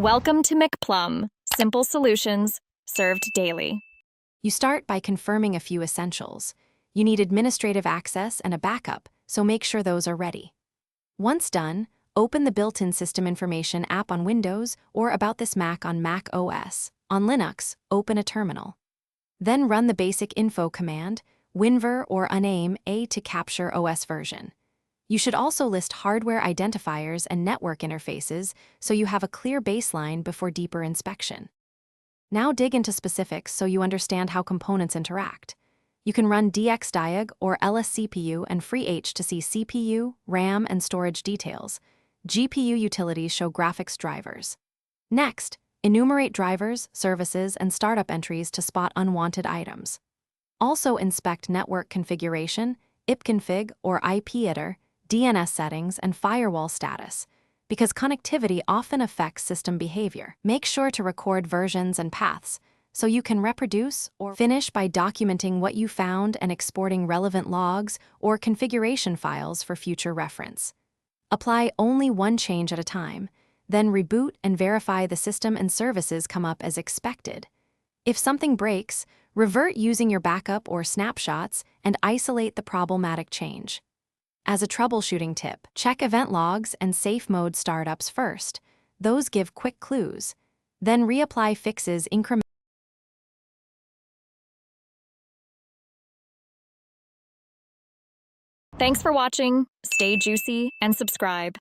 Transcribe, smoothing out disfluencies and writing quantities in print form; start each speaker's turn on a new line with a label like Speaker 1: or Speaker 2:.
Speaker 1: Welcome to McPlum, simple solutions served daily.
Speaker 2: You start by confirming a few essentials. You need administrative access and a backup, so make sure those are ready. Once done, open the built-in System Information app on Windows or About This Mac on macOS. On Linux, open a terminal. Then run the basic info command, winver or uname A to capture OS version. You should also list hardware identifiers and network interfaces so you have a clear baseline before deeper inspection. Now dig into specifics so you understand how components interact. You can run dxdiag or lscpu and FreeH to see CPU, RAM, and storage details. GPU utilities show graphics drivers. Next, enumerate drivers, services, and startup entries to spot unwanted items. Also inspect network configuration, ipconfig or IPITR, DNS settings, and firewall status, because connectivity often affects system behavior. Make sure to record versions and paths so you can reproduce or finish by documenting what you found and exporting relevant logs or configuration files for future reference. Apply only one change at a time, then reboot and verify the system and services come up as expected. If something breaks, revert using your backup or snapshots and isolate the problematic change. As a troubleshooting tip, check event logs and safe mode startups first. Those give quick clues. Then reapply fixes incrementally.
Speaker 1: Thanks for watching. Stay juicy and subscribe.